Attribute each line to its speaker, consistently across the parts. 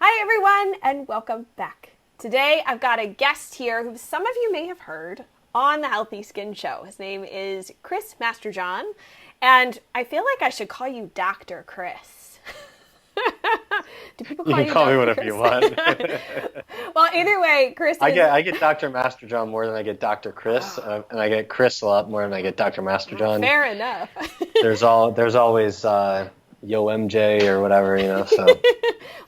Speaker 1: Hi everyone and welcome back. Today I've got a guest here who some of you may have heard on the Healthy Skin Show. His name is Chris Masterjohn, and I feel like I should call you Dr. Chris. Do people
Speaker 2: You
Speaker 1: call
Speaker 2: can
Speaker 1: you
Speaker 2: call me
Speaker 1: Dr.
Speaker 2: whatever
Speaker 1: Chris?
Speaker 2: you want.
Speaker 1: Well, either way, Chris
Speaker 2: I
Speaker 1: is...
Speaker 2: get Dr. Masterjohn more than I get Dr. Chris, and I get Chris a lot more than I get Dr. Masterjohn.
Speaker 1: Fair enough.
Speaker 2: There's always Yo MJ or whatever, so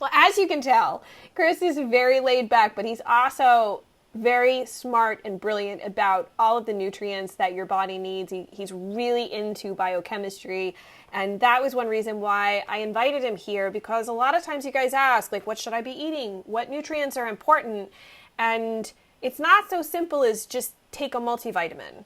Speaker 1: Well, as you can tell, Chris is very laid back, but he's also very smart and brilliant about all of the nutrients that your body needs. He's really into biochemistry. And that was one reason why I invited him here, because a lot of times you guys ask, like, what should I be eating? What nutrients are important? And it's not so simple as just take a multivitamin.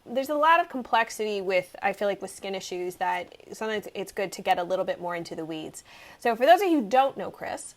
Speaker 1: There's a lot of complexity with, I feel like, with skin issues that sometimes it's good to get a little bit more into the weeds. So for those of you who don't know Chris,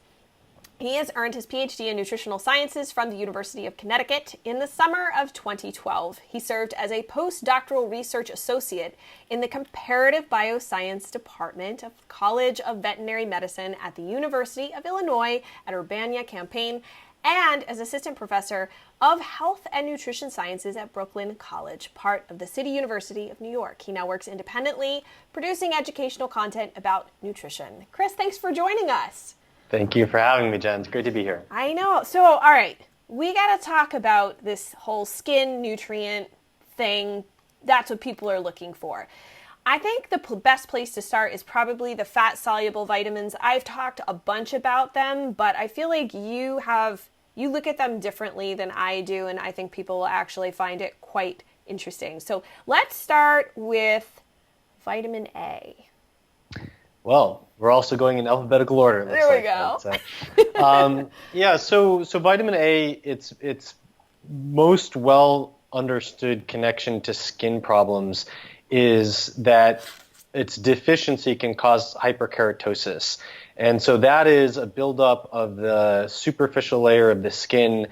Speaker 1: he has earned his PhD in nutritional sciences from the University of Connecticut in the summer of 2012. He served as a postdoctoral research associate in the comparative bioscience department of College of Veterinary Medicine at the University of Illinois at Urbana-Champaign, and as assistant professor of health and nutrition sciences at Brooklyn College, part of the City University of New York. He now works independently, producing educational content about nutrition. Chris, thanks for joining us.
Speaker 2: thank you for having me, Jen. It's great to be here.
Speaker 1: I know. So, all right, we got to talk about this whole skin nutrient thing. That's what people are looking for. I think the best place to start is probably the fat-soluble vitamins. I've talked a bunch about them, but I feel like you look at them differently than I do, and I think people will actually find it quite interesting. So let's start with vitamin A.
Speaker 2: Well, we're also going in alphabetical order.
Speaker 1: There we go.
Speaker 2: Yeah, so vitamin A, its most well understood connection to skin problems is that its deficiency can cause hyperkeratosis. And so that is a buildup of the superficial layer of the skin,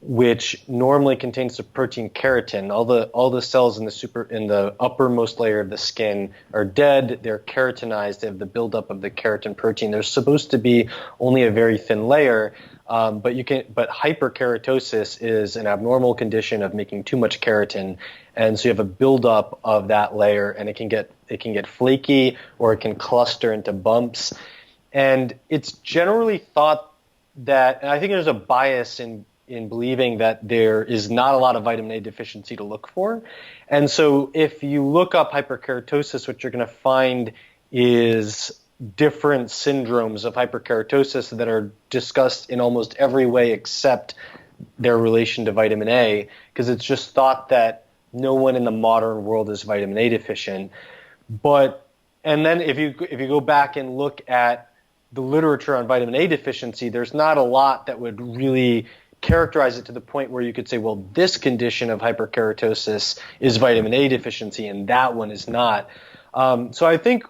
Speaker 2: which normally contains the protein keratin. All the cells in the uppermost layer of the skin are dead. They're keratinized. They have the buildup of the keratin protein. There's supposed to be only a very thin layer, but hyperkeratosis is an abnormal condition of making too much keratin, and so you have a buildup of that layer, and it can get flaky, or it can cluster into bumps. And it's generally thought that, and I think there's a bias in believing that there is not a lot of vitamin A deficiency to look for. And so if you look up hyperkeratosis, what you're going to find is different syndromes of hyperkeratosis that are discussed in almost every way except their relation to vitamin A, because it's just thought that no one in the modern world is vitamin A deficient. And then if you go back and look at the literature on vitamin A deficiency, there's not a lot that would really characterize it to the point where you could say, well, this condition of hyperkeratosis is vitamin A deficiency and that one is not. So I think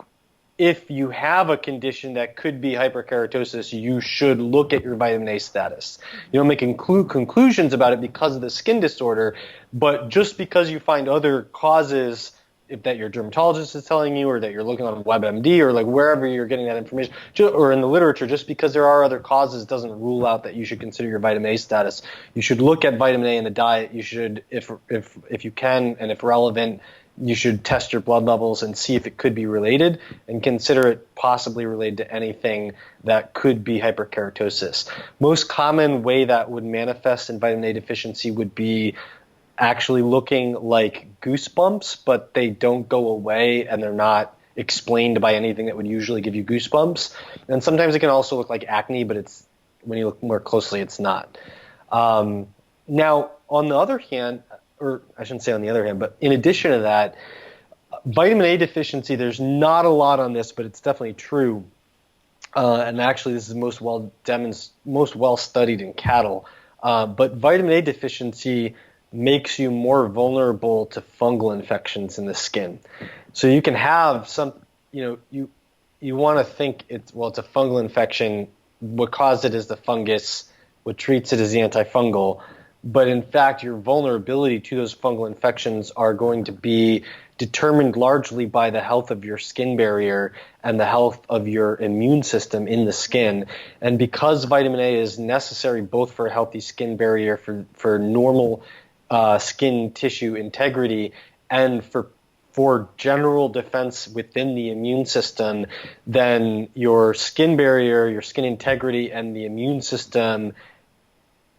Speaker 2: if you have a condition that could be hyperkeratosis, you should look at your vitamin A status. You don't make conclusions about it because of the skin disorder, but just because you find other causes, if that your dermatologist is telling you, or that you're looking on WebMD, or like wherever you're getting that information, or in the literature, just because there are other causes doesn't rule out that you should consider your vitamin A status. You should look at vitamin A in the diet. You should, if you can, and if relevant, you should test your blood levels and see if it could be related, and consider it possibly related to anything that could be hyperkeratosis. Most common way that would manifest in vitamin A deficiency would be actually looking like goosebumps, but they don't go away and they're not explained by anything that would usually give you goosebumps. And sometimes it can also look like acne, but it's, when you look more closely, it's not. Now, on the other hand, or I shouldn't say on the other hand, but in addition to that, vitamin A deficiency, there's not a lot on this, but it's definitely true. And actually, this is most well studied in cattle. But vitamin A deficiency makes you more vulnerable to fungal infections in the skin. So you can have you want to think it's a fungal infection. What caused it is the fungus. What treats it is the antifungal. but in fact, your vulnerability to those fungal infections are going to be determined largely by the health of your skin barrier and the health of your immune system in the skin. And because vitamin A is necessary both for a healthy skin barrier, for normal skin tissue integrity, and for general defense within the immune system, then your skin barrier, your skin integrity, and the immune system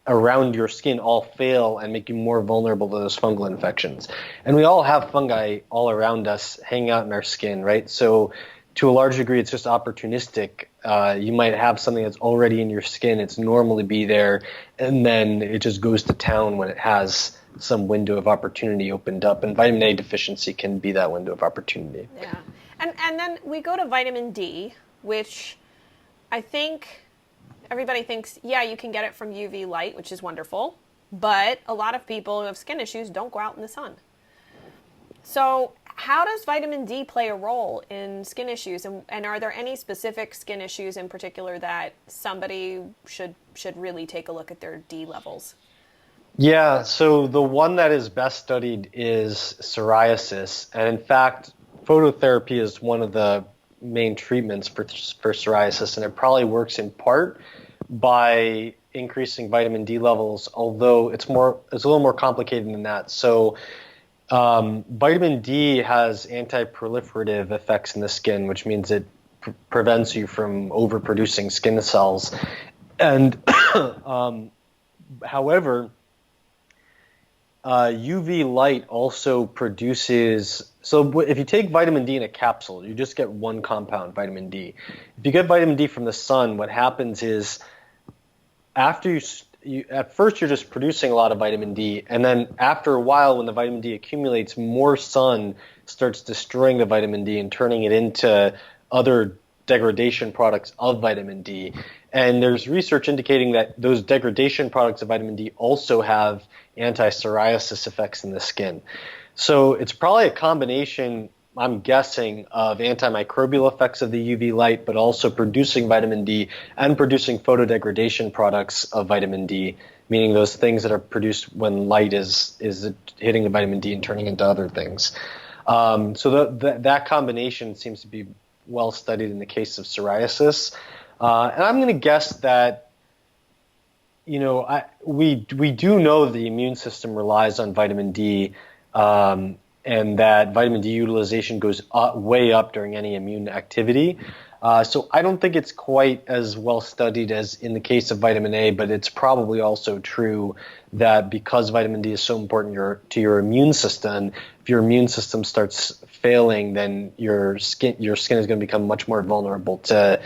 Speaker 2: around your skin all fail and make you more vulnerable to those fungal infections. And we all have fungi all around us hanging out in our skin, right? So to a large degree, it's just opportunistic. You might have something that's already in your skin. It's normal to be there. And then it just goes to town when it has some window of opportunity opened up. And vitamin A deficiency can be that window of opportunity.
Speaker 1: Yeah. And then we go to vitamin D, which I think everybody thinks, yeah, you can get it from UV light, which is wonderful. But a lot of people who have skin issues don't go out in the sun. So how does vitamin D play a role in skin issues? And are there any specific skin issues in particular that somebody should really take a look at their D levels?
Speaker 2: Yeah, so the one that is best studied is psoriasis. And in fact, phototherapy is one of the main treatments for psoriasis, and it probably works in part by increasing vitamin D levels, although it's a little more complicated than that. So vitamin D has anti-proliferative effects in the skin, which means it prevents you from overproducing skin cells. And however, UV light also produces, so if you take vitamin D in a capsule, you just get one compound, vitamin D. If you get vitamin D from the sun, what happens is after you at first you're just producing a lot of vitamin D, and then after a while when the vitamin D accumulates, more sun starts destroying the vitamin D and turning it into other degradation products of vitamin D. And there's research indicating that those degradation products of vitamin D also have anti-psoriasis effects in the skin. So it's probably a combination, I'm guessing, of antimicrobial effects of the UV light, but also producing vitamin D and producing photodegradation products of vitamin D, meaning those things that are produced when light is hitting the vitamin D and turning into other things. So that combination seems to be well studied in the case of psoriasis. And I'm going to guess that, we do know the immune system relies on vitamin D, and that vitamin D utilization goes way up during any immune activity. So I don't think it's quite as well studied as in the case of vitamin A, but it's probably also true that because vitamin D is so important to your immune system, if your immune system starts failing, then your skin is going to become much more vulnerable to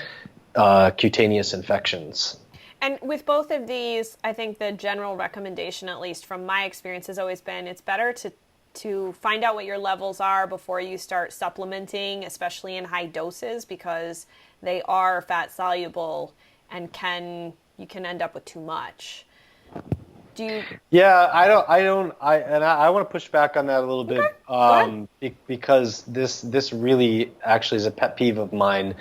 Speaker 2: cutaneous infections.
Speaker 1: And with both of these, I think the general recommendation, at least from my experience, has always been it's better to find out what your levels are before you start supplementing, especially in high doses, because they are fat soluble and you can end up with too much.
Speaker 2: Yeah, I want to push back on that a little bit, because this really actually is a pet peeve of mine.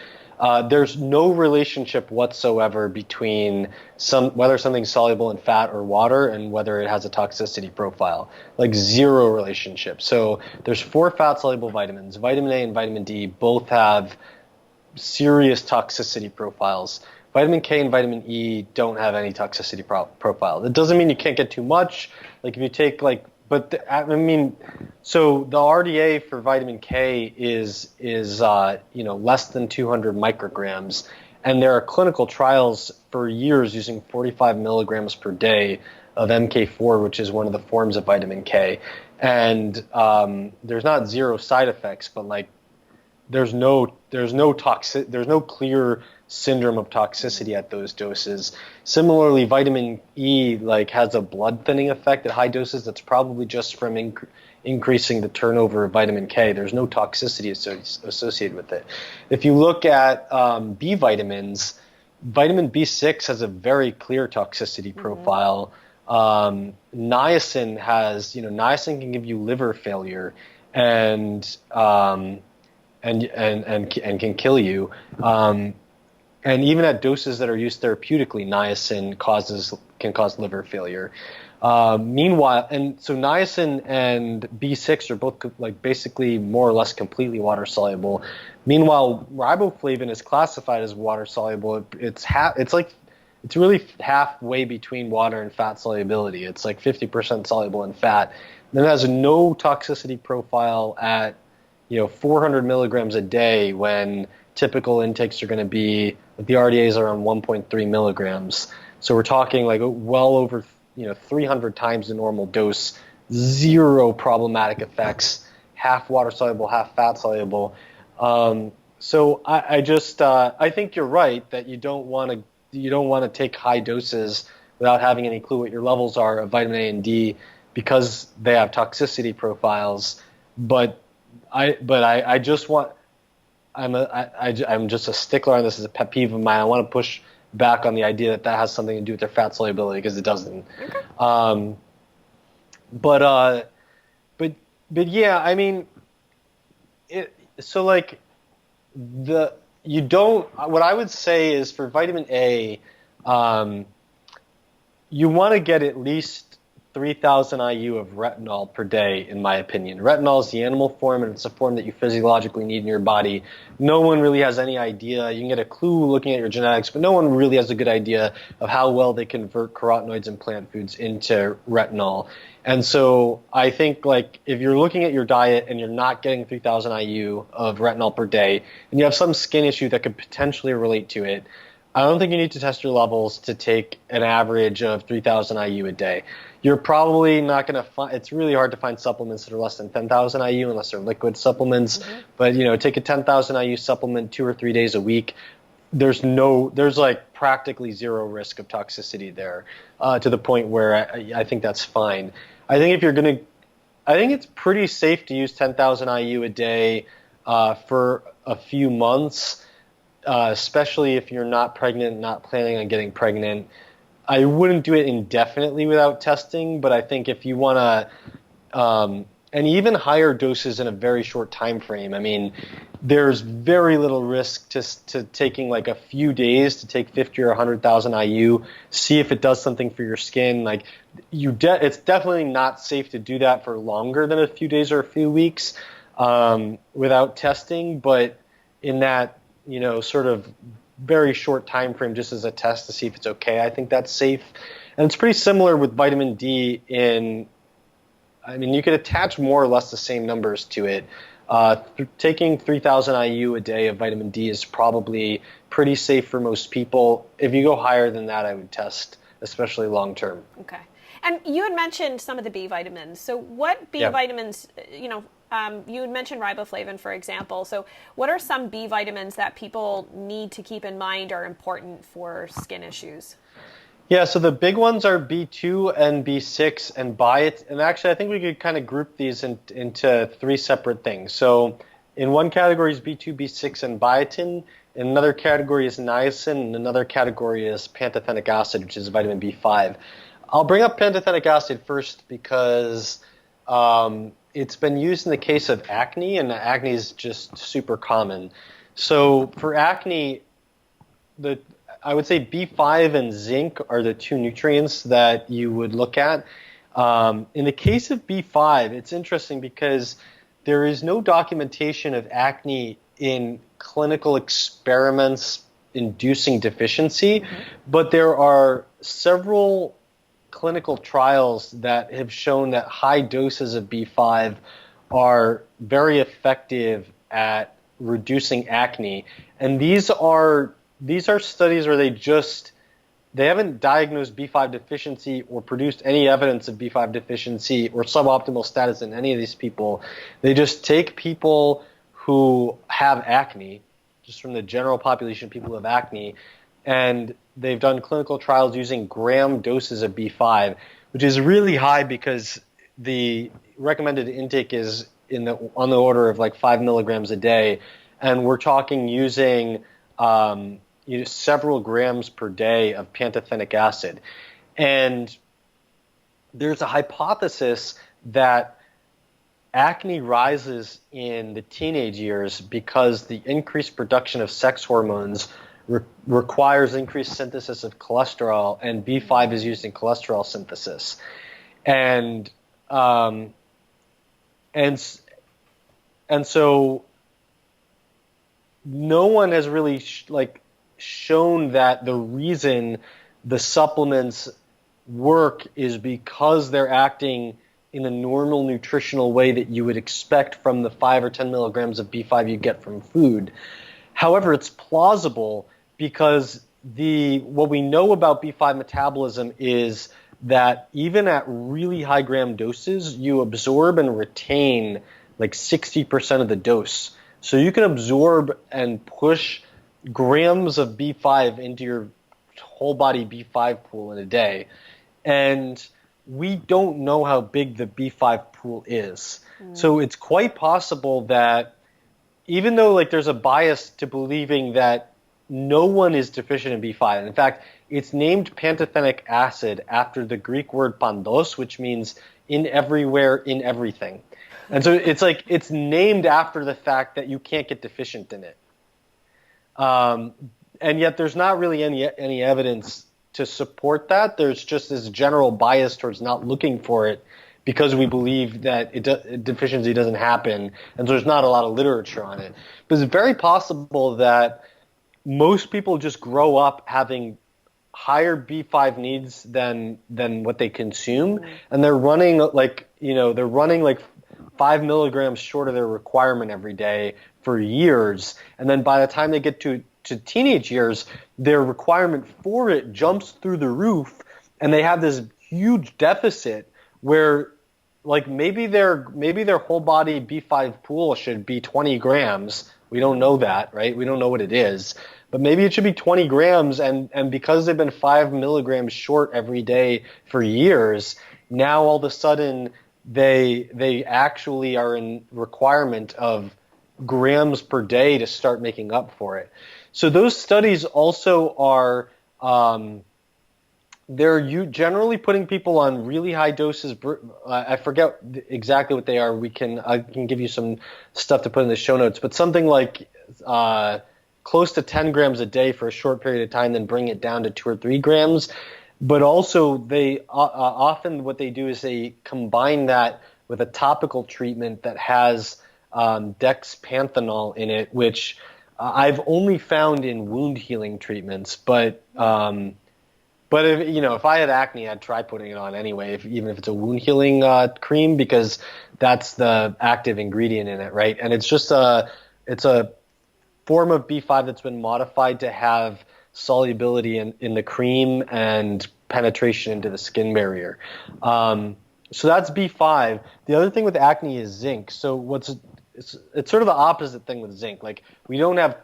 Speaker 2: There's no relationship whatsoever between whether something's soluble in fat or water and whether it has a toxicity profile. Like zero relationship. So there's 4 fat-soluble vitamins. Vitamin A and vitamin D both have serious toxicity profiles. Vitamin K and vitamin E don't have any toxicity profile. That doesn't mean you can't get too much. Like if you take so the RDA for vitamin K is less than 200 micrograms, and there are clinical trials for years using 45 milligrams per day of MK4, which is one of the forms of vitamin K, and there's not zero side effects, but there's no clear syndrome of toxicity at those doses. Similarly, vitamin E has a blood thinning effect at high doses that's probably just from increasing the turnover of vitamin K. There's no toxicity associated with it. If you look at B vitamins, vitamin B6 has a very clear toxicity profile. Niacin can give you liver failure and can kill you. And even at doses that are used therapeutically, niacin can cause liver failure. Meanwhile, and so niacin and B6 are both like basically more or less completely water soluble. Meanwhile, riboflavin is classified as water soluble. It's really halfway between water and fat solubility. It's like 50% soluble in fat. Then it has no toxicity profile at 400 milligrams a day when typical intakes are going to be, the RDAs are around 1.3 milligrams. So we're talking like well over 300 times the normal dose, zero problematic effects, half water soluble, half fat soluble. So I think you're right that you don't want to take high doses without having any clue what your levels are of vitamin A and D because they have toxicity profiles. But I just want, I'm just a stickler on this as a pet peeve of mine. I want to push back on the idea that has something to do with their fat solubility because it doesn't. Okay. But yeah, I mean, what I would say is for vitamin A, you want to get at least 3,000 IU of retinol per day, in my opinion. Retinol is the animal form, and it's a form that you physiologically need in your body. No one really has any idea. You can get a clue looking at your genetics, but no one really has a good idea of how well they convert carotenoids and plant foods into retinol. And so I think like if you're looking at your diet and you're not getting 3,000 IU of retinol per day, and you have some skin issue that could potentially relate to it, I don't think you need to test your levels to take an average of 3,000 IU a day. You're probably not going to find, it's really hard to find supplements that are less than 10,000 IU unless they're liquid supplements. Mm-hmm. But, take a 10,000 IU supplement 2 or 3 days a week. There's like practically zero risk of toxicity there to the point where I think that's fine. I think it's pretty safe to use 10,000 IU a day for a few months. Especially if you're not pregnant, not planning on getting pregnant. I wouldn't do it indefinitely without testing, but I think if you want to, and even higher doses in a very short time frame, I mean, there's very little risk to taking like a few days to take 50 or 100,000 IU, see if it does something for your skin. Like it's definitely not safe to do that for longer than a few days or a few weeks without testing, but in that sort of very short time frame just as a test to see if it's okay, I think that's safe. And it's pretty similar with vitamin D you could attach more or less the same numbers to it. Taking 3,000 IU a day of vitamin D is probably pretty safe for most people. If you go higher than that, I would test, especially long term.
Speaker 1: Okay. And you had mentioned some of the B vitamins. So what B vitamins, you had mentioned riboflavin, for example. So what are some B vitamins that people need to keep in mind are important for skin issues?
Speaker 2: Yeah, so the big ones are B2 and B6 and biotin. And actually, I think we could kind of group these into three separate things. So in one category is B2, B6, and biotin. In another category is niacin. And another category is pantothenic acid, which is vitamin B5. I'll bring up pantothenic acid first because it's been used in the case of acne, and acne is just super common. So for acne, I would say B5 and zinc are the two nutrients that you would look at. In the case of B5, it's interesting because there is no documentation of acne in clinical experiments inducing deficiency, but there are several clinical trials that have shown that high doses of B5 are very effective at reducing acne. And these are studies where they haven't diagnosed B5 deficiency or produced any evidence of B5 deficiency or suboptimal status in any of these people. They just take people who have acne, just from the general population of people who have acne, and they've done clinical trials using gram doses of B5, which is really high because the recommended intake is on the order of like 5 milligrams a day, and we're talking using several grams per day of pantothenic acid. And there's a hypothesis that acne rises in the teenage years because the increased production of sex hormones requires increased synthesis of cholesterol, and B5 is used in cholesterol synthesis. And um, and s- and so no one has really shown that the reason the supplements work is because they're acting in a normal nutritional way that you would expect from the 5 or 10 milligrams of B5 you get from food. However, it's plausible because what we know about B5 metabolism is that even at really high gram doses, you absorb and retain like 60% of the dose. So you can absorb and push grams of B5 into your whole body B5 pool in a day. And we don't know how big the B5 pool is. So it's quite possible that even though like there's a bias to believing that no one is deficient in B5. And in fact, it's named pantothenic acid after the Greek word pandos, which means in everywhere, in everything. And so it's like it's named after the fact that you can't get deficient in it. And yet there's not really any evidence to support that. There's just this general bias towards not looking for it because we believe that deficiency doesn't happen, and so there's not a lot of literature on it. But it's very possible that most people just grow up having higher B5 needs than what they consume, and they're running like 5 milligrams short of their requirement every day for years, and then by the time they get to teenage years, their requirement for it jumps through the roof, and they have this huge deficit where like maybe their whole body B5 pool should be 20 grams. We don't know that, right? We don't know what it is. But maybe it should be 20 grams, and because they've been 5 milligrams short every day for years, now all of a sudden they actually are in requirement of grams per day to start making up for it. So those studies also are they're generally putting people on really high doses. I forget exactly what they are. I can give you some stuff to put in the show notes, but something like close to 10 grams a day for a short period of time, then bring it down to 2 or 3 grams. But also they often what they do is they combine that with a topical treatment that has dexpanthenol in it, which I've only found in wound healing treatments, but if I had acne, I'd try putting it on anyway, even if it's a wound healing cream, because that's the active ingredient in it, right? And it's just it's a form of B5 that's been modified to have solubility in the cream and penetration into the skin barrier. So that's B5. The other thing with acne is zinc. So it's sort of the opposite thing with zinc. Like we don't have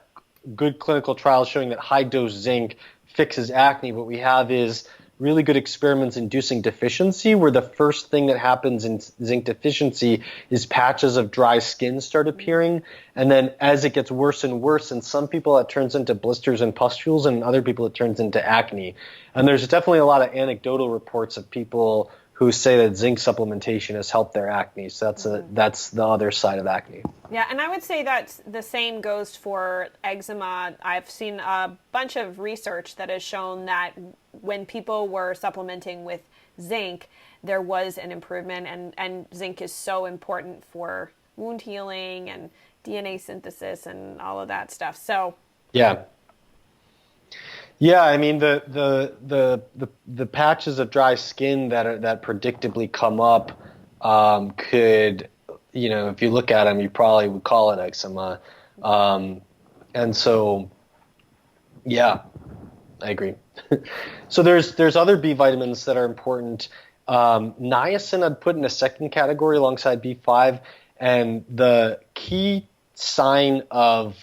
Speaker 2: good clinical trials showing that high dose zinc fixes acne. What we have is really good experiments inducing deficiency, where the first thing that happens in zinc deficiency is patches of dry skin start appearing. And then as it gets worse and worse, in some people it turns into blisters and pustules, and in other people it turns into acne. And there's definitely a lot of anecdotal reports of people who say that zinc supplementation has helped their acne. So that's the other side of acne.
Speaker 1: Yeah, and I would say that the same goes for eczema. I've seen a bunch of research that has shown that when people were supplementing with zinc, there was an improvement, and zinc is so important for wound healing and DNA synthesis and all of that stuff. So
Speaker 2: yeah. Yeah, I mean the patches of dry skin that predictably come up could, if you look at them, you probably would call it eczema, and so yeah, I agree. So there's other B vitamins that are important. Niacin I'd put in a second category alongside B5, and the key sign of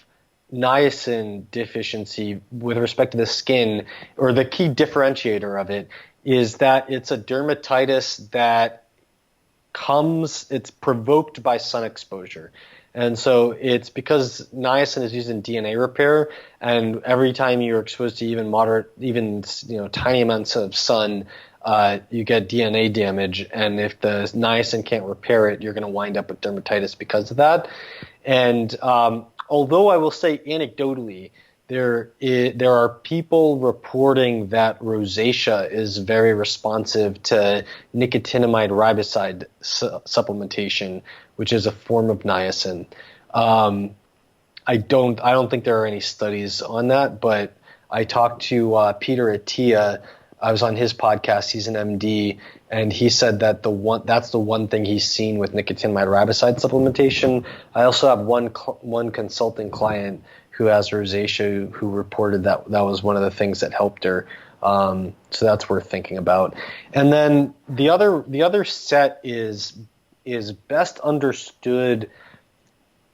Speaker 2: niacin deficiency with respect to the skin, or the key differentiator of it, is that it's a dermatitis that it's provoked by sun exposure. And so it's because niacin is used in DNA repair, and every time you're exposed to even tiny amounts of sun, you get DNA damage, and if the niacin can't repair it, you're going to wind up with dermatitis because of that. And although I will say anecdotally there are people reporting that rosacea is very responsive to nicotinamide riboside supplementation, which is a form of niacin. I don't think there are any studies on that, but I talked to Peter Attia. I was on his podcast. He's an MD, and he said that that's the one thing he's seen with nicotinamide riboside supplementation. I also have one consulting client who has rosacea who reported that was one of the things that helped her. So that's worth thinking about. And then the other set is best understood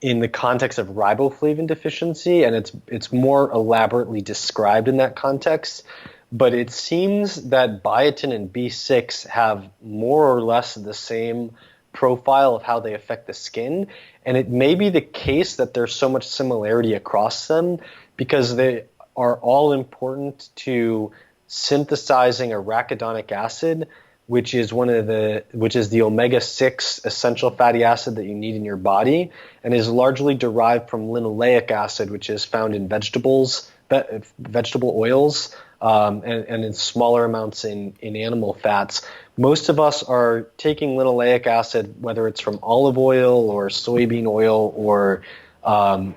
Speaker 2: in the context of riboflavin deficiency, and it's more elaborately described in that context. But it seems that biotin and B6 have more or less the same profile of how they affect the skin, and it may be the case that there's so much similarity across them because they are all important to synthesizing arachidonic acid, which is the omega-6 essential fatty acid that you need in your body, and is largely derived from linoleic acid, which is found in vegetable oils, and in smaller amounts in animal fats. Most of us are taking linoleic acid, whether it's from olive oil or soybean oil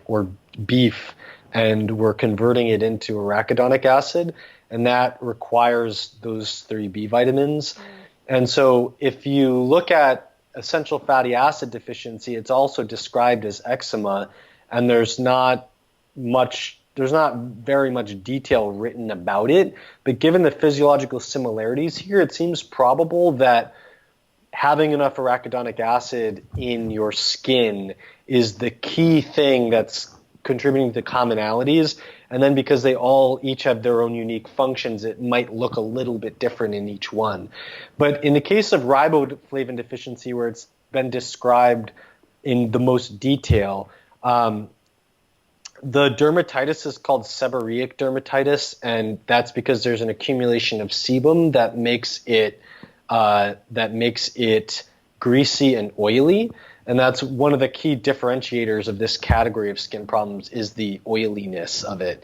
Speaker 2: or beef, and we're converting it into arachidonic acid, and that requires those 3 B vitamins. And so if you look at essential fatty acid deficiency, it's also described as eczema, and there's not very much detail written about it. But given the physiological similarities here, it seems probable that having enough arachidonic acid in your skin is the key thing that's contributing to commonalities. And then because they all each have their own unique functions, it might look a little bit different in each one. But in the case of riboflavin deficiency, where it's been described in the most detail, the dermatitis is called seborrheic dermatitis, and that's because there's an accumulation of sebum that makes it greasy and oily. And that's one of the key differentiators of this category of skin problems is the oiliness of it.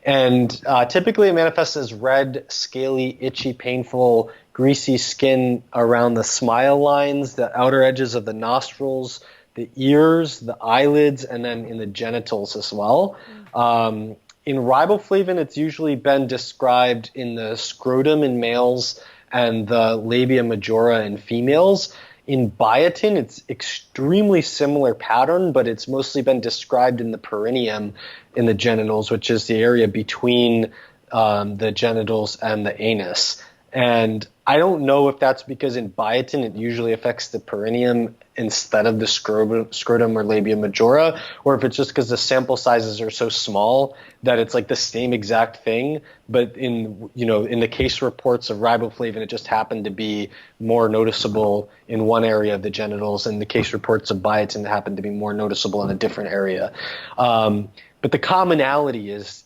Speaker 2: And typically it manifests as red, scaly, itchy, painful, greasy skin around the smile lines, the outer edges of the nostrils, the ears, the eyelids, and then in the genitals as well. In riboflavin, it's usually been described in the scrotum in males and the labia majora in females. In biotin, it's extremely similar pattern, but it's mostly been described in the perineum in the genitals, which is the area between the genitals and the anus. And I don't know if that's because in biotin it usually affects the perineum instead of the scrotum or labia majora, or if it's just because the sample sizes are so small that it's like the same exact thing. But in the case reports of riboflavin, it just happened to be more noticeable in one area of the genitals, and the case reports of biotin happened to be more noticeable in a different area. But the commonality is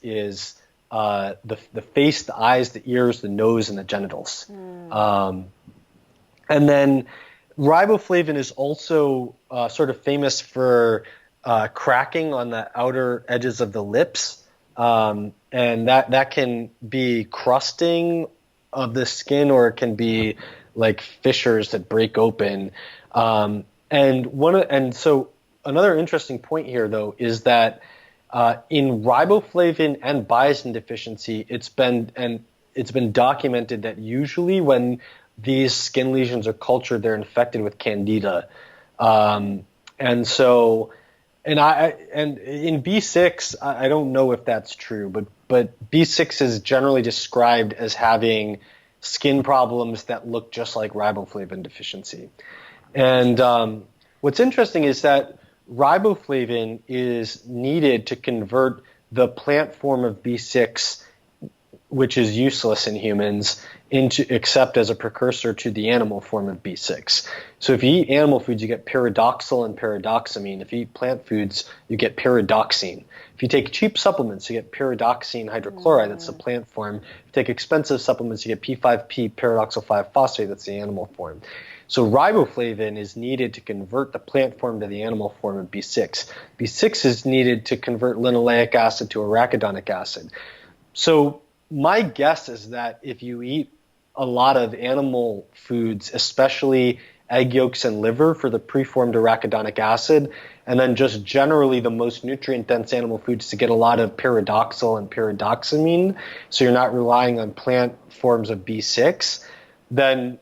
Speaker 2: the face, the eyes, the ears, the nose, and the genitals. And then riboflavin is also sort of famous for cracking on the outer edges of the lips. And that can be crusting of the skin, or it can be like fissures that break open. And so another interesting point here, though, is that in riboflavin and biotin deficiency, it's been documented that usually when these skin lesions are cultured, they're infected with candida, and in B6, I don't know if that's true, but B6 is generally described as having skin problems that look just like riboflavin deficiency. And what's interesting is that riboflavin is needed to convert the plant form of B6, which is useless in humans, except as a precursor to the animal form of B6. So if you eat animal foods, you get pyridoxal and pyridoxamine. If you eat plant foods, you get pyridoxine. If you take cheap supplements, you get pyridoxine hydrochloride, that's the plant form. If you take expensive supplements, you get P5P, pyridoxal 5-phosphate, that's the animal form. So riboflavin is needed to convert the plant form to the animal form of B6. B6 is needed to convert linoleic acid to arachidonic acid. So my guess is that if you eat a lot of animal foods, especially egg yolks and liver for the preformed arachidonic acid, and then just generally the most nutrient-dense animal foods to get a lot of pyridoxal and pyridoxamine, so you're not relying on plant forms of B6, then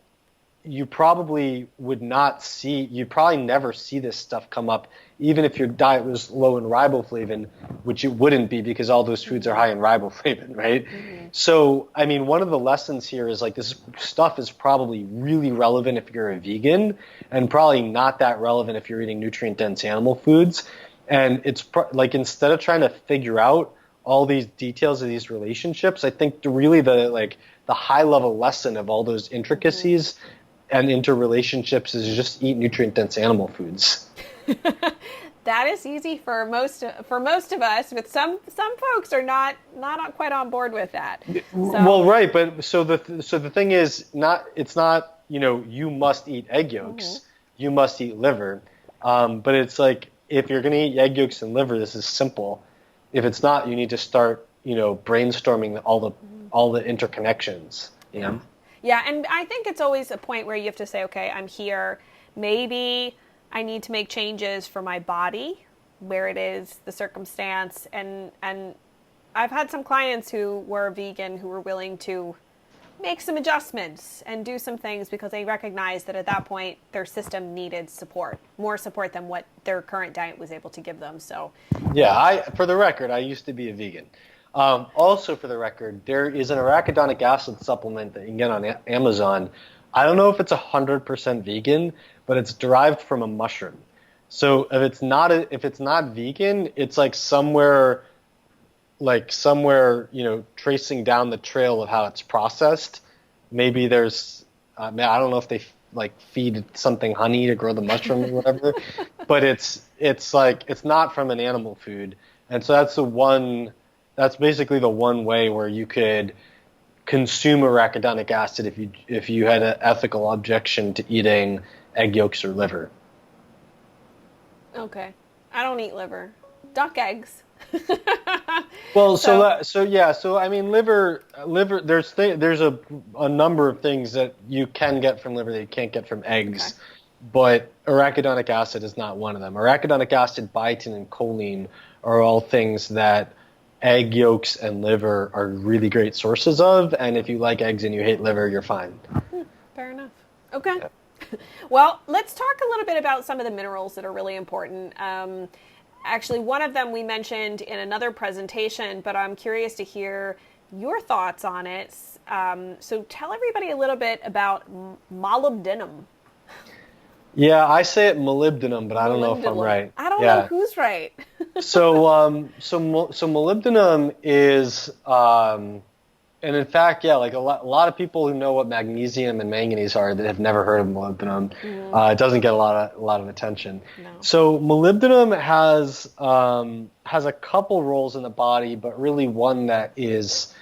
Speaker 2: you probably you'd probably never see this stuff come up, even if your diet was low in riboflavin, which it wouldn't be because all those foods are high in riboflavin, right? Mm-hmm. So, I mean, one of the lessons here is like this stuff is probably really relevant if you're a vegan and probably not that relevant if you're eating nutrient-dense animal foods. And it's like instead of trying to figure out all these details of these relationships, I think the high-level lesson of all those intricacies and interrelationships is just eat nutrient-dense animal foods.
Speaker 1: That is easy for most of us, but some folks are not quite on board with that. So.
Speaker 2: Well, right, but so the thing is it's not you must eat egg yolks, you must eat liver, but it's like if you're going to eat egg yolks and liver, this is simple. If it's not, you need to start brainstorming all the interconnections.
Speaker 1: Yeah, and I think it's always a point where you have to say, okay, I'm here. Maybe I need to make changes for my body, where it is, the circumstance. And I've had some clients who were vegan who were willing to make some adjustments and do some things because they recognized that at that point their system needed support, more support than what their current diet was able to give them. So
Speaker 2: yeah, for the record, I used to be a vegan. Also, for the record, there is an arachidonic acid supplement that you can get on Amazon. I don't know if it's 100% vegan, but it's derived from a mushroom. So if it's not vegan, it's like somewhere, tracing down the trail of how it's processed. Maybe there's, I don't know if they feed something honey to grow the mushroom or whatever, but it's not from an animal food, and so that's basically the one way where you could consume arachidonic acid if you had an ethical objection to eating egg yolks or liver.
Speaker 1: Okay. I don't eat liver. Duck eggs.
Speaker 2: Well, so I mean, liver. There's a number of things that you can get from liver that you can't get from eggs, okay. But arachidonic acid is not one of them. Arachidonic acid, biotin, and choline are all things that egg yolks and liver are really great sources of, and if you like eggs and you hate liver, you're fine.
Speaker 1: Fair enough. Okay. Yeah. Well, let's talk a little bit about some of the minerals that are really important. Actually, one of them we mentioned in another presentation, but I'm curious to hear your thoughts on it. So tell everybody a little bit about molybdenum.
Speaker 2: Yeah, I say it molybdenum, but I don't know if I'm right.
Speaker 1: I don't know who's right.
Speaker 2: So molybdenum is, and in fact, like a lot of people who know what magnesium and manganese are that have never heard of molybdenum. It doesn't get a lot of attention. No. So molybdenum has a couple roles in the body, but really one that is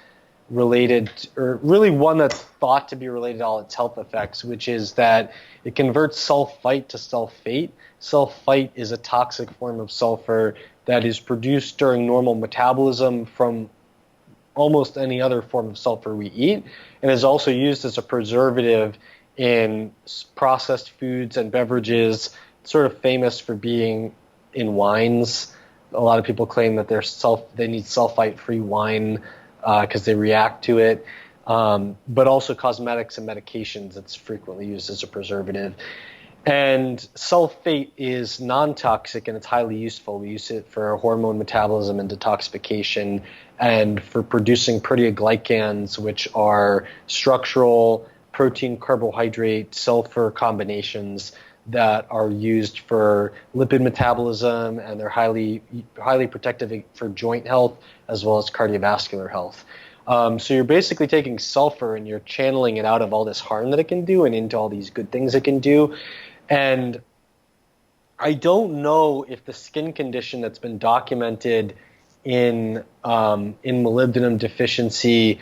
Speaker 2: related, or really one that's thought to be related to all its health effects, which is that it converts sulfite to sulfate. Sulfite is a toxic form of sulfur that is produced during normal metabolism from almost any other form of sulfur we eat, and is also used as a preservative in processed foods and beverages. It's sort of famous for being in wines. A lot of people claim that they need sulfite-free wine because they react to it, but also cosmetics and medications. It's frequently used as a preservative. And sulfate is non-toxic and it's highly useful. We use it for hormone metabolism and detoxification, and for producing proteoglycans, which are structural protein carbohydrate sulfur combinations that are used for lipid metabolism, and they're highly protective for joint health as well as cardiovascular health. So you're basically taking sulfur and you're channeling it out of all this harm that it can do and into all these good things it can do. And I don't know if the skin condition that's been documented in molybdenum deficiency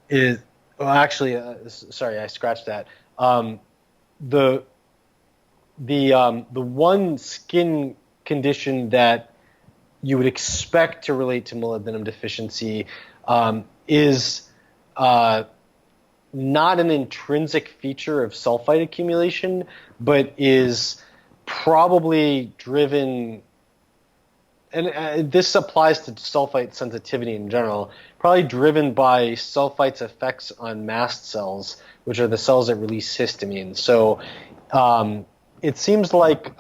Speaker 2: is, well, actually, sorry, I scratched that. the the one skin condition that you would expect to relate to molybdenum deficiency is not an intrinsic feature of sulfite accumulation, but is probably driven, and this applies to sulfite sensitivity in general, probably driven by sulfite's effects on mast cells, which are the cells that release histamine. So it seems like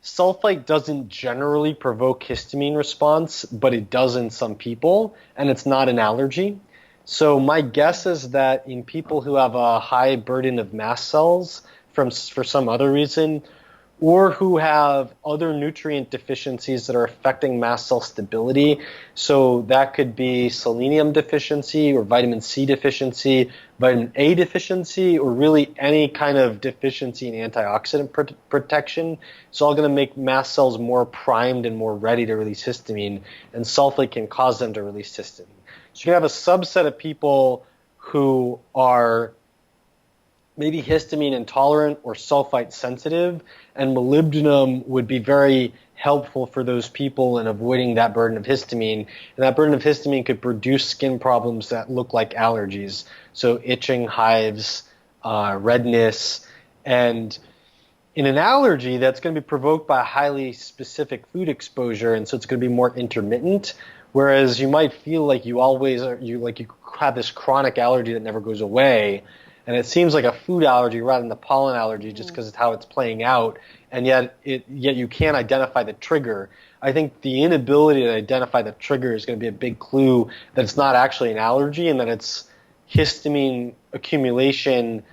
Speaker 2: sulfite doesn't generally provoke histamine response, but it does in some people, and it's not an allergy. So my guess is that in people who have a high burden of mast cells for some other reason, or who have other nutrient deficiencies that are affecting mast cell stability, so that could be selenium deficiency or vitamin C deficiency, vitamin A deficiency, or really any kind of deficiency in antioxidant protection, it's all going to make mast cells more primed and more ready to release histamine, and sulfate can cause them to release histamine. So you have a subset of people who are maybe histamine intolerant or sulfite sensitive, and molybdenum would be very helpful for those people in avoiding that burden of histamine. And that burden of histamine could produce skin problems that look like allergies. So itching, hives, redness, and in an allergy, that's going to be provoked by a highly specific food exposure, and so it's going to be more intermittent. Whereas you might feel like you have this chronic allergy that never goes away, and it seems like a food allergy rather than a pollen allergy just because of how it's playing out, and yet you can't identify the trigger. I think the inability to identify the trigger is going to be a big clue that it's not actually an allergy and that it's histamine accumulation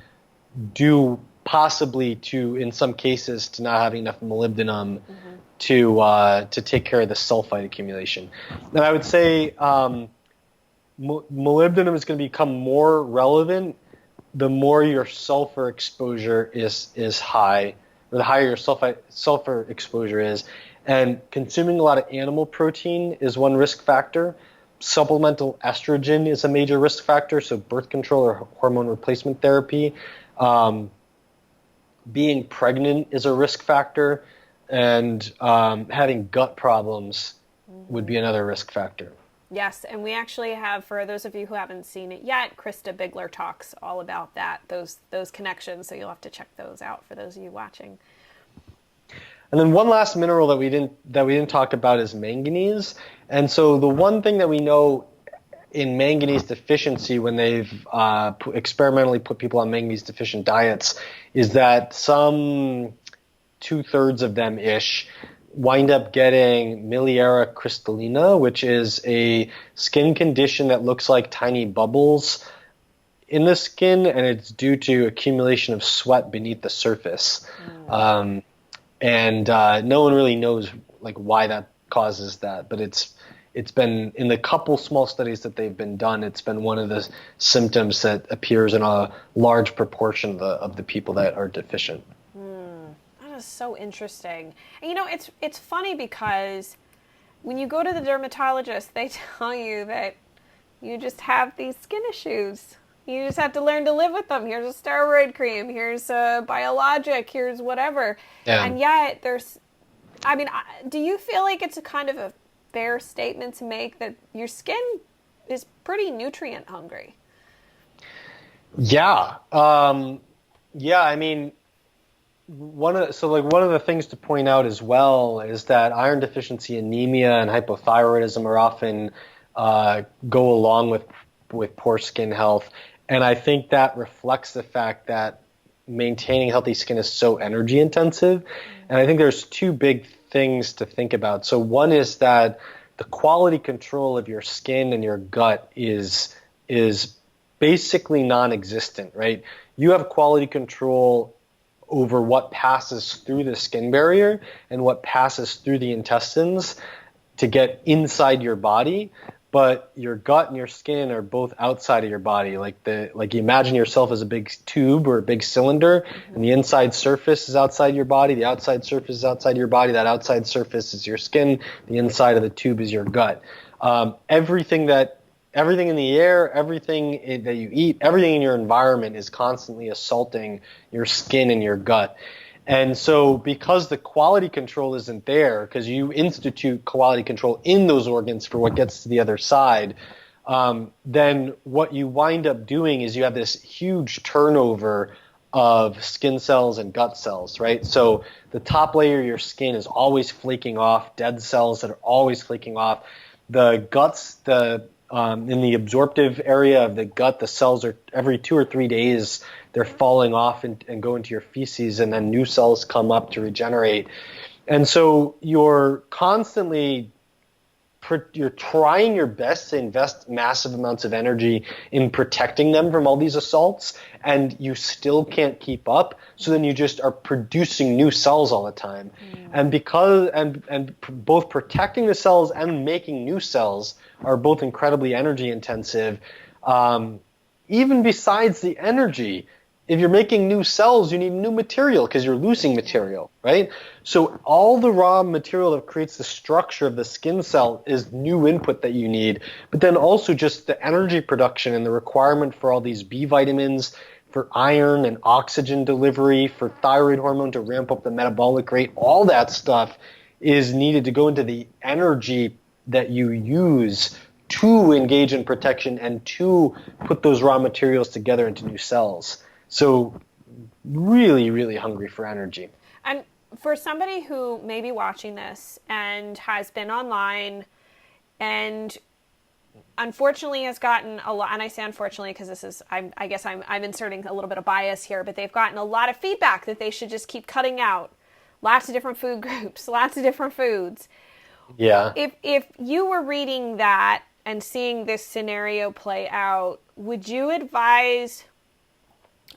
Speaker 2: due possibly to, in some cases, to not having enough molybdenum to take care of the sulfite accumulation. And I would say molybdenum is going to become more relevant the more your sulfur exposure is high, or the higher your sulfur exposure is. And consuming a lot of animal protein is one risk factor. Supplemental estrogen is a major risk factor, so birth control or hormone replacement therapy. Being pregnant is a risk factor, and having gut problems would be another risk factor.
Speaker 1: Yes, and we actually have, for those of you who haven't seen it yet, Krista Bigler talks all about that, those connections, so you'll have to check those out for those of you watching.
Speaker 2: And then one last mineral that we didn't talk about is manganese. And so the one thing that we know in manganese deficiency when they've experimentally put people on manganese deficient diets is that some 2/3 of them wind up getting miliaria crystallina, which is a skin condition that looks like tiny bubbles in the skin, and it's due to accumulation of sweat beneath the surface. No one really knows like why that causes that, but it's been in the couple small studies that they've been done, it's been one of the symptoms that appears in a large proportion of the people that are deficient.
Speaker 1: That is so interesting. And it's funny because when you go to the dermatologist, they tell you that you just have these skin issues. You just have to learn to live with them. Here's a steroid cream. Here's a biologic. Here's whatever. Yeah. And yet do you feel like it's a kind of a fair statement to make that your skin is pretty nutrient hungry?
Speaker 2: Yeah. One of the things to point out as well is that iron deficiency anemia and hypothyroidism are often go along with poor skin health, and I think that reflects the fact that maintaining healthy skin is so energy intensive. And I think there's two big things to think about. So one is that the quality control of your skin and your gut is basically non-existent, right? You have quality control over what passes through the skin barrier and what passes through the intestines to get inside your body, but your gut and your skin are both outside of your body. Like you imagine yourself as a big tube or a big cylinder, and the inside surface is outside your body, the outside surface is outside your body, that outside surface is your skin, the inside of the tube is your gut. Everything that everything in the air, that you eat, everything in your environment is constantly assaulting your skin and your gut. And so because the quality control isn't there, because you institute quality control in those organs for what gets to the other side, then what you wind up doing is you have this huge turnover of skin cells and gut cells, right? So the top layer of your skin is always flaking off, dead cells that are always flaking off. The guts, in the absorptive area of the gut, the cells are every 2 or 3 days, they're falling off and go into your feces, and then new cells come up to regenerate. And so you're trying your best to invest massive amounts of energy in protecting them from all these assaults, and you still can't keep up. So then you just are producing new cells all the time. And both protecting the cells and making new cells are both incredibly energy intensive. Even besides the energy, if you're making new cells, you need new material because you're losing material, right? So all the raw material that creates the structure of the skin cell is new input that you need. But then also just the energy production and the requirement for all these B vitamins, for iron and oxygen delivery, for thyroid hormone to ramp up the metabolic rate, all that stuff is needed to go into the energy that you use to engage in protection and to put those raw materials together into new cells. So really, really hungry for energy.
Speaker 1: And for somebody who may be watching this and has been online and unfortunately has gotten a lot, and I say unfortunately because this is, I guess I'm inserting a little bit of bias here, but they've gotten a lot of feedback that they should just keep cutting out lots of different food groups, lots of different foods.
Speaker 2: Yeah.
Speaker 1: If you were reading that and seeing this scenario play out, would you advise,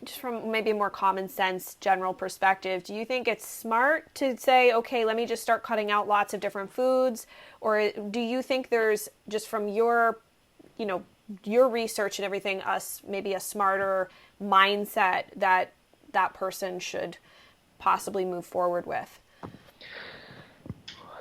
Speaker 1: just from maybe a more common sense general perspective, do you think it's smart to say, okay, let me just start cutting out lots of different foods? Or do you think there's, just from your research and everything, maybe a smarter mindset that person should possibly move forward with?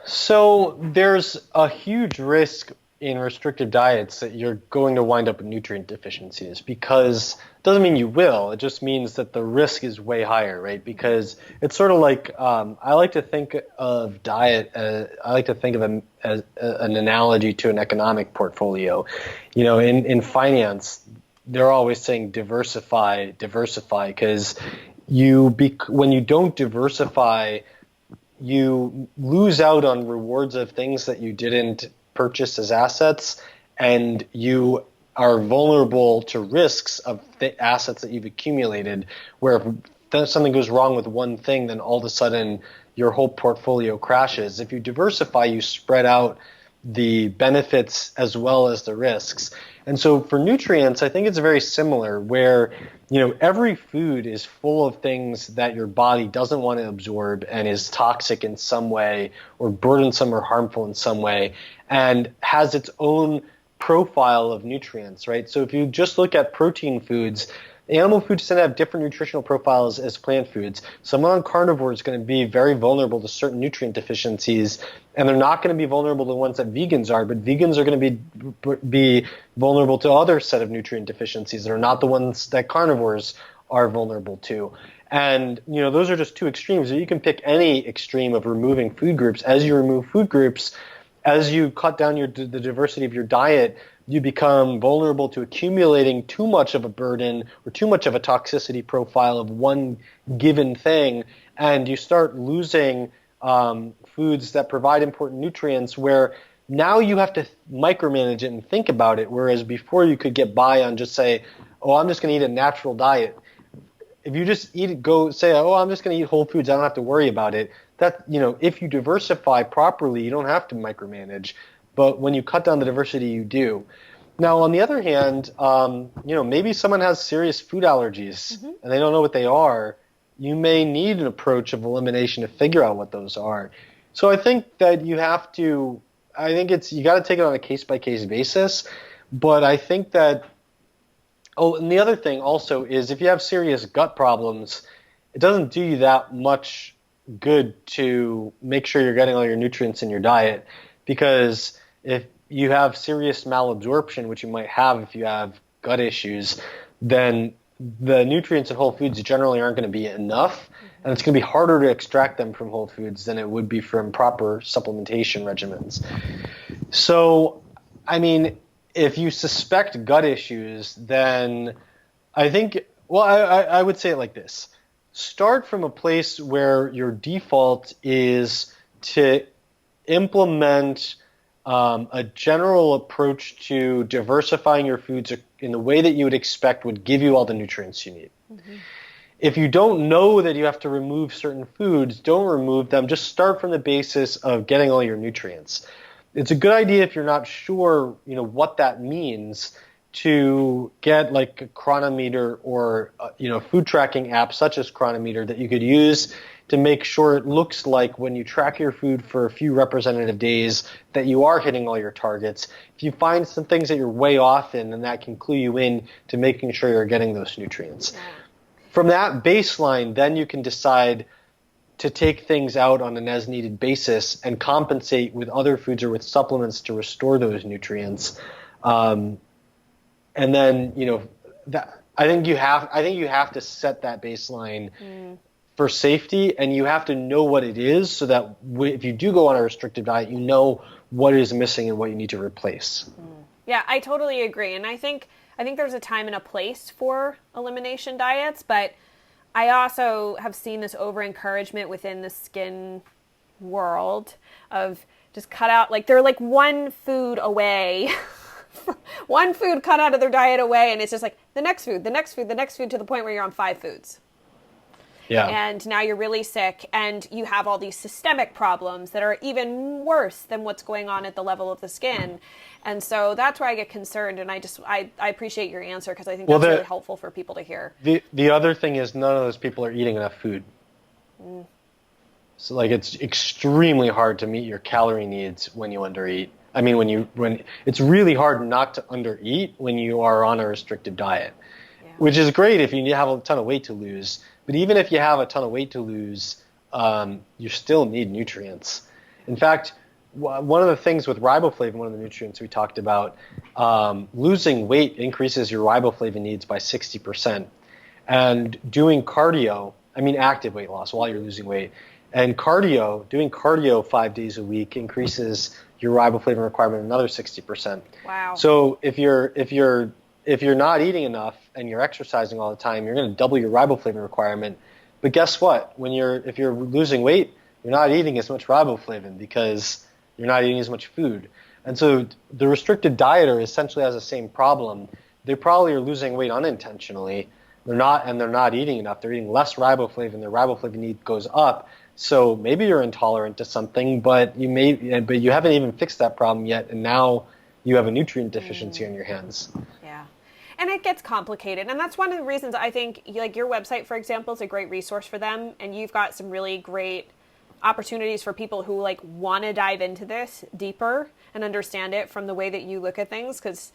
Speaker 2: So there's a huge risk in restrictive diets that you're going to wind up with nutrient deficiencies, because it doesn't mean you will. It just means that the risk is way higher, right? Because it's sort of like, I like to think of diet, I like to think of them as an analogy to an economic portfolio. In finance, they're always saying diversify, because when you don't diversify, you lose out on rewards of things that you didn't purchase as assets, and you are vulnerable to risks of the assets that you've accumulated, where if something goes wrong with one thing, then all of a sudden your whole portfolio crashes. If you diversify, you spread out the benefits as well as the risks. And so for nutrients, I think it's very similar, where every food is full of things that your body doesn't want to absorb and is toxic in some way or burdensome or harmful in some way, and has its own profile of nutrients, right? So if you just look at protein foods, animal foods tend to have different nutritional profiles as plant foods. Someone on carnivore is going to be very vulnerable to certain nutrient deficiencies, and they're not going to be vulnerable to the ones that vegans are, but vegans are going to be vulnerable to other set of nutrient deficiencies that are not the ones that carnivores are vulnerable to. And those are just two extremes. You can pick any extreme of removing food groups. As you remove food groups, as you cut down the diversity of your diet, you become vulnerable to accumulating too much of a burden or too much of a toxicity profile of one given thing, and you start losing foods that provide important nutrients, where now you have to micromanage it and think about it, whereas before you could get by on just say, oh, I'm just going to eat a natural diet. If you just say, oh, I'm just going to eat whole foods, I don't have to worry about it. That, if you diversify properly, you don't have to micromanage. But when you cut down the diversity, you do. Now, on the other hand, maybe someone has serious food allergies and they don't know what they are. You may need an approach of elimination to figure out what those are. So I think that you got to take it on a case-by-case basis. But I think that, and the other thing also is, if you have serious gut problems, it doesn't do you that much good to make sure you're getting all your nutrients in your diet, because if you have serious malabsorption, which you might have if you have gut issues, then the nutrients in whole foods generally aren't going to be enough, and it's going to be harder to extract them from whole foods than it would be from proper supplementation regimens. So, I mean, if you suspect gut issues, then I think, well, I would say it like this. Start from a place where your default is to implement a general approach to diversifying your foods in the way that you would expect would give you all the nutrients you need. Mm-hmm. If you don't know that you have to remove certain foods, don't remove them. Just start from the basis of getting all your nutrients. It's a good idea if you're not sure, what that means, to get like a Chronometer or food tracking app such as Chronometer that you could use to make sure it looks like when you track your food for a few representative days that you are hitting all your targets. If you find some things that you're way off in, then that can clue you in to making sure you're getting those nutrients. Yeah. From that baseline, then you can decide to take things out on an as-needed basis and compensate with other foods or with supplements to restore those nutrients. And then, I think you have to set that baseline for safety, and you have to know what it is so that if you do go on a restrictive diet, you know what is missing and what you need to replace.
Speaker 1: Yeah, I totally agree. And I think there's a time and a place for elimination diets, but I also have seen this over-encouragement within the skin world of just cut out, like they're like one food away, one food cut out of their diet away, and it's just like the next food, to the point where you're on 5 foods.
Speaker 2: Yeah.
Speaker 1: And now you're really sick, and you have all these systemic problems that are even worse than what's going on at the level of the skin. And so that's where I get concerned, and I appreciate your answer, because I think that's really helpful for people to hear.
Speaker 2: The other thing is none of those people are eating enough food. So it's extremely hard to meet your calorie needs when you undereat. I mean, when it's really hard not to undereat when you are on a restrictive diet, which is great if you have a ton of weight to lose. But even if you have a ton of weight to lose, you still need nutrients. In fact, one of the things with riboflavin, one of the nutrients we talked about, losing weight increases your riboflavin needs by 60%. And doing cardio, active weight loss while you're losing weight, and doing cardio 5 days a week increases your riboflavin requirement another 60%.
Speaker 1: Wow.
Speaker 2: So if you're not eating enough and you're exercising all the time, you're going to double your riboflavin requirement. But guess what? If you're losing weight, you're not eating as much riboflavin because you're not eating as much food. And so the restricted dieter essentially has the same problem. They probably are losing weight unintentionally. They're not eating enough. They're eating less riboflavin. Their riboflavin need goes up. So maybe you're intolerant to something, but you haven't even fixed that problem yet, and now you have a nutrient deficiency on your hands.
Speaker 1: Yeah. And it gets complicated. And that's one of the reasons I think, like, your website, for example, is a great resource for them. And you've got some really great opportunities for people who want to dive into this deeper and understand it from the way that you look at things. Because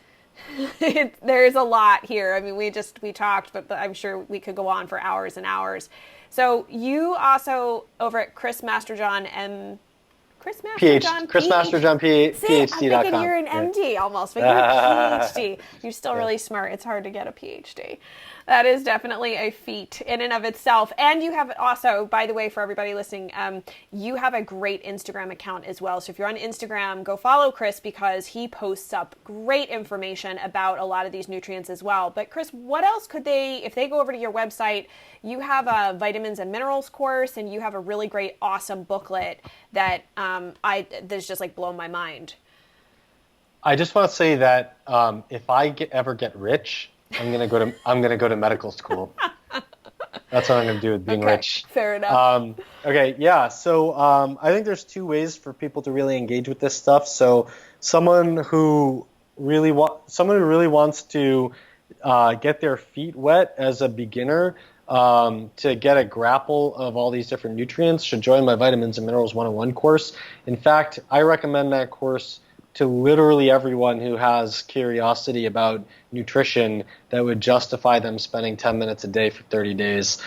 Speaker 1: there's a lot here. I mean, we talked, but I'm sure we could go on for hours and hours. So you also, over at Chris Masterjohn, PhD.com.
Speaker 2: PhD.com.
Speaker 1: I'm thinking you're an MD almost, but you're a PhD. You're still really smart. It's hard to get a PhD. That is definitely a feat in and of itself. And you have also, by the way, for everybody listening, you have a great Instagram account as well. So if you're on Instagram, go follow Chris, because he posts up great information about a lot of these nutrients as well. But Chris, what else could if they go over to your website, you have a vitamins and minerals course, and you have a really great, awesome booklet that that's just blown my mind.
Speaker 2: I just want to say that if I ever get rich, I'm gonna go to medical school. That's what I'm gonna do with being rich.
Speaker 1: Fair enough.
Speaker 2: Okay, yeah. So I think there's 2 ways for people to really engage with this stuff. So someone who really wants to get their feet wet as a beginner, to get a grapple of all these different nutrients, should join my Vitamins and Minerals 101 course. In fact, I recommend that course to literally everyone who has curiosity about nutrition that would justify them spending 10 minutes a day for 30 days,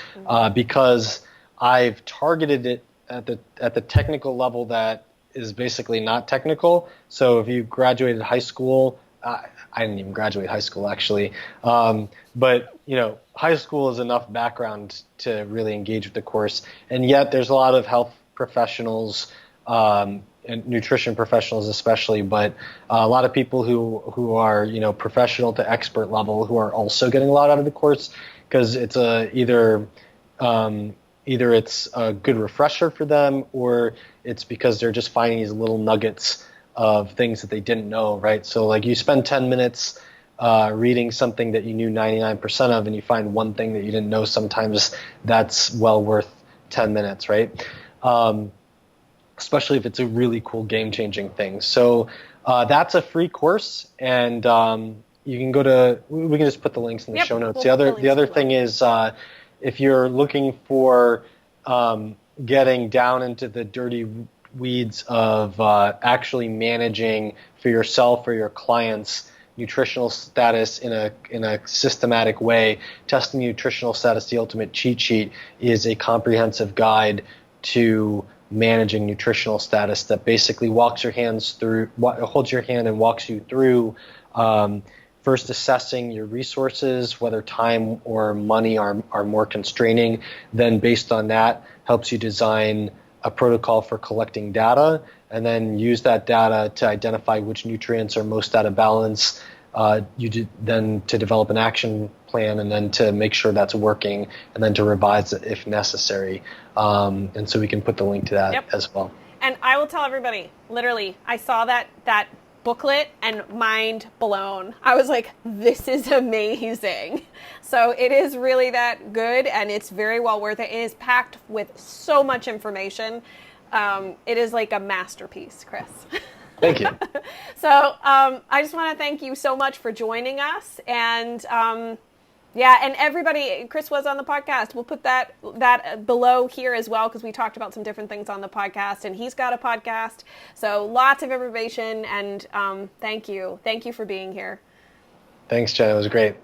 Speaker 2: because I've targeted it at the technical level that is basically not technical. So if you graduated high school, I didn't even graduate high school actually, but high school is enough background to really engage with the course. And yet there's a lot of health professionals and nutrition professionals especially, but a lot of people who are professional to expert level who are also getting a lot out of the course, because it's either it's a good refresher for them, or it's because they're just finding these little nuggets of things that they didn't know, right? So like you spend 10 minutes reading something that you knew 99% of, and you find one thing that you didn't know, sometimes that's well worth 10 minutes, right? Especially if it's a really cool game-changing thing. So that's a free course, and you can we can just put the links in the show notes. The other thing is, if you're looking for getting down into the dirty weeds of actually managing for yourself or your clients nutritional status in a systematic way, Testing Nutritional Status, the Ultimate Cheat Sheet, is a comprehensive guide to managing nutritional status that basically holds your hand and walks you through first assessing your resources, whether time or money are more constraining. Then based on that, helps you design a protocol for collecting data, and then use that data to identify which nutrients are most out of balance. Then to develop an action plan, and then to make sure that's working, and then to revise it if necessary. And so we can put the link to that as well.
Speaker 1: And I will tell everybody, literally, I saw that booklet and mind blown. I was like, this is amazing. So it is really that good, and it's very well worth it. It is packed with so much information. It is like a masterpiece, Chris.
Speaker 2: Thank you.
Speaker 1: So I just want to thank you so much for joining us. And and everybody, Chris was on the podcast. We'll put that below here as well, because we talked about some different things on the podcast, and he's got a podcast. So lots of information, and thank you. Thank you for being here.
Speaker 2: Thanks, Jen. It was great.